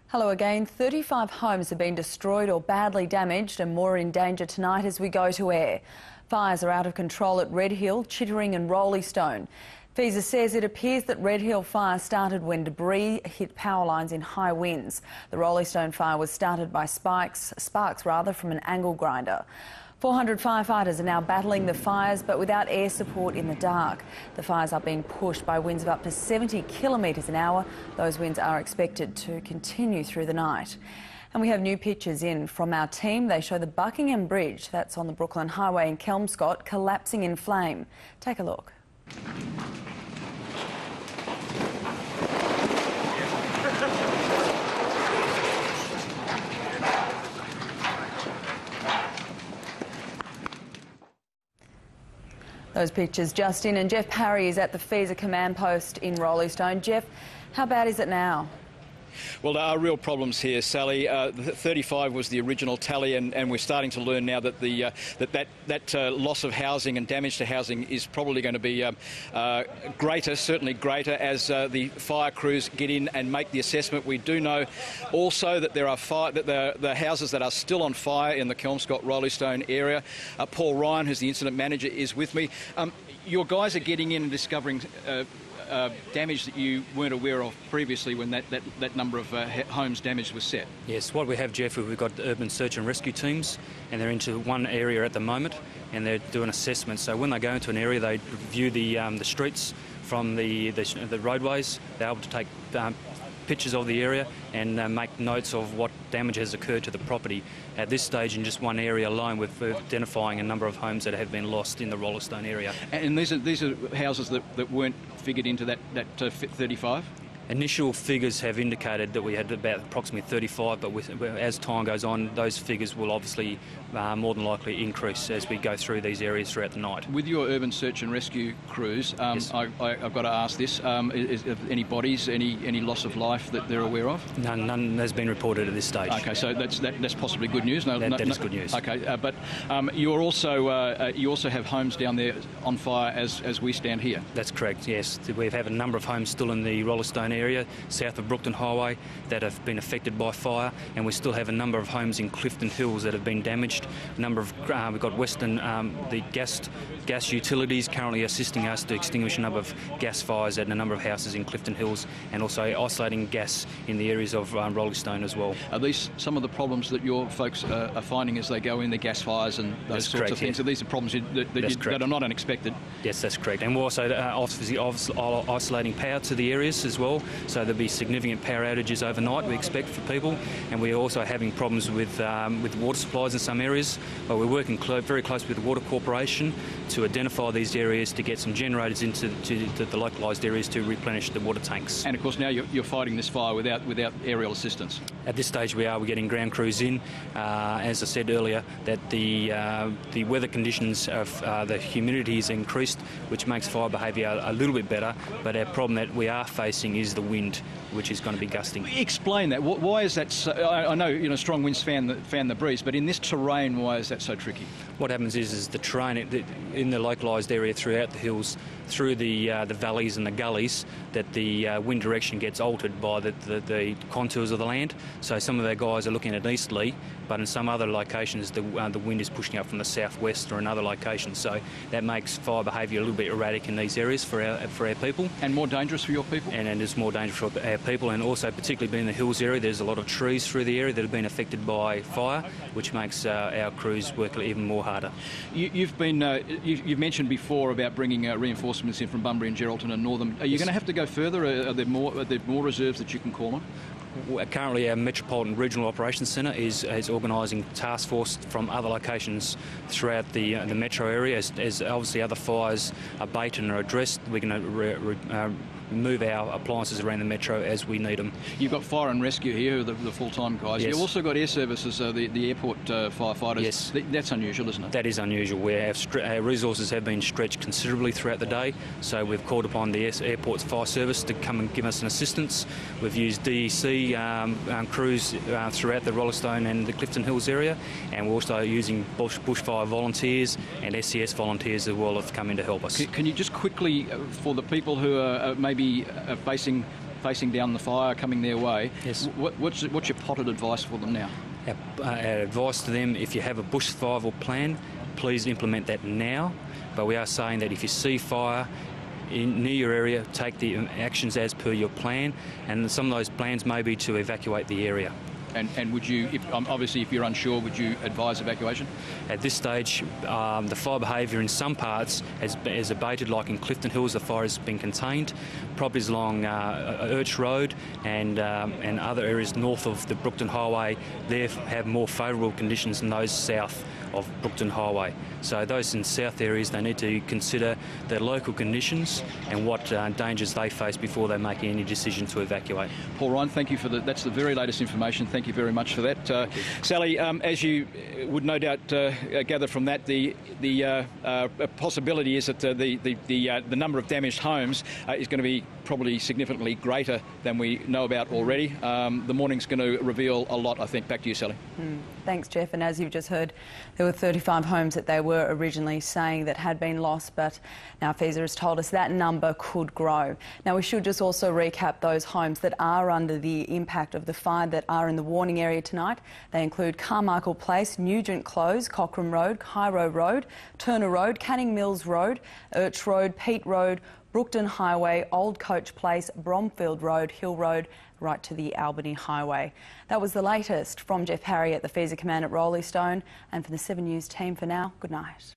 Hello again. 35 homes have been destroyed or badly damaged, and more are in danger tonight as we go to air. Fires are out of control at Red Hill, Chittering and Roleystone. FESA says it appears that Red Hill fire started when debris hit power lines in high winds. The Roleystone fire was started by sparks from an angle grinder. 400 firefighters are now battling the fires, but without air support in the dark. The fires are being pushed by winds of up to 70 kilometres an hour. Those winds are expected to continue through the night. And we have new pictures in from our team. They show the Buckingham Bridge, that's on the Brooklyn Highway in Kelmscott, collapsing in flame. Take a look. Those pictures just in, and Jeff Parry is at the FESA command post in Roleystone. Jeff, how bad is it now? Well, there are real problems here, Sally. 35 was the original tally, and we're starting to learn now that that loss of housing and damage to housing is probably going to be greater, certainly greater, as the fire crews get in and make the assessment. We do know also that there are the houses that are still on fire in the Kelmscott Roleystone area. Paul Ryan, who's the incident manager, is with me. Your guys are getting in and discovering damage that you weren't aware of previously when that number of homes damaged was set. Yes, what we have, Jeff, we've got urban search and rescue teams, and they're into one area at the moment, and they're doing assessments. So when they go into an area, they view the streets from the roadways. They're able to take pictures of the area and make notes of what damage has occurred to the property. At this stage, in just one area alone, we're identifying a number of homes that have been lost in the Roleystone area. And these are houses that weren't figured into that 35? Initial figures have indicated that we had about approximately 35, but as time goes on, those figures will obviously more than likely increase as we go through these areas throughout the night. With your urban search and rescue crews, yes. I've got to ask this, is any bodies, any loss of life that they're aware of? None has been reported at this stage. OK, so that's possibly good news? That is good news. OK, but you also have homes down there on fire as we stand here? That's correct, yes. We have a number of homes still in the Roleystone area, south of Brooklyn Highway, that have been affected by fire, and we still have a number of homes in Clifton Hills that have been damaged. We've got Western, the gas utilities currently assisting us to extinguish a number of gas fires at a number of houses in Clifton Hills, and also isolating gas in the areas of Roleystone as well. Are these some of the problems that your folks are finding as they go in, the gas fires and those sorts of things? Yes. So these are problems that are not unexpected? Yes, that's correct. And we're also obviously isolating power to the areas as well, so there'll be significant power outages overnight, we expect, for people, and we're also having problems with water supplies in some areas. But we're working very closely with the Water Corporation to identify these areas, to get some generators into the localised areas to replenish the water tanks. And of course now you're fighting this fire without aerial assistance. At this stage we're getting ground crews in. As I said earlier, that the weather conditions of the humidity has increased, which makes fire behaviour a little bit better, but our problem that we are facing is the wind, which is going to be gusting. Explain that. Why is that so? I know strong winds fan the breeze, but in this terrain, why is that so tricky? What happens is the terrain in the localised area throughout the hills, through the valleys and the gullies, that the wind direction gets altered by the contours of the land. So some of our guys are looking at easterly, but in some other locations the wind is pushing up from the southwest or another location. So that makes fire behaviour a little bit erratic in these areas for our people. And more dangerous for your people? And it's more dangerous for our people, and also particularly being in the hills area, there's a lot of trees through the area that have been affected by fire, which makes our crews work even more harder. You've mentioned before about bringing reinforcements in from Bunbury and Geraldton and Northam. Are you going to have to go further? Are there more reserves that you can call on? Currently our Metropolitan Regional Operations Centre is organising task force from other locations throughout the metro area. As obviously other fires abate and are addressed, we're going to move our appliances around the metro as we need them. You've got fire and rescue here, the full-time guys. Yes. You've also got air services, the airport firefighters. Yes. That's unusual, isn't it? That is unusual. Our resources have been stretched considerably throughout the day, so we've called upon the airport's fire service to come and give us an assistance. We've used DEC crews throughout the Rollestone and the Clifton Hills area, and we're also using Bushfire volunteers and SCS volunteers as well have come in to help us. Can you just quickly, for the people who are maybe facing down the fire coming their way, yes. what's your potted advice for them now? Our advice to them, if you have a bush survival plan, please implement that now. But we are saying that if you see fire near your area, take the actions as per your plan, and some of those plans may be to evacuate the area. And would you, obviously if you're unsure, would you advise evacuation? At this stage, the fire behaviour in some parts has abated, like in Clifton Hills the fire has been contained. Properties along Urch Road and other areas north of the Brookton Highway, they have more favourable conditions than those south of Brookton Highway. So those in south areas, they need to consider their local conditions and what dangers they face before they make any decision to evacuate. Paul Ryan, thank you for that's the very latest information. Thank you very much for that. Sally, as you would no doubt gather from that, the possibility is that the number of damaged homes is going to be probably significantly greater than we know about already. The morning's going to reveal a lot, I think. Back to you, Sally. Thanks, Jeff. And as you've just heard, there were 35 homes that they were originally saying that had been lost, but now FESA has told us that number could grow. Now, we should just also recap those homes that are under the impact of the fire that are in the warning area tonight. They include Carmichael Place, Nugent Close, Cochrane Road, Cairo Road, Turner Road, Canning Mills Road, Urch Road, Pete Road, Brookton Highway, Old Coach Place, Bromfield Road, Hill Road, right to the Albany Highway. That was the latest from Jeff Harry at the FESA Command at Rollestone. And for the 7 News team for now, good night.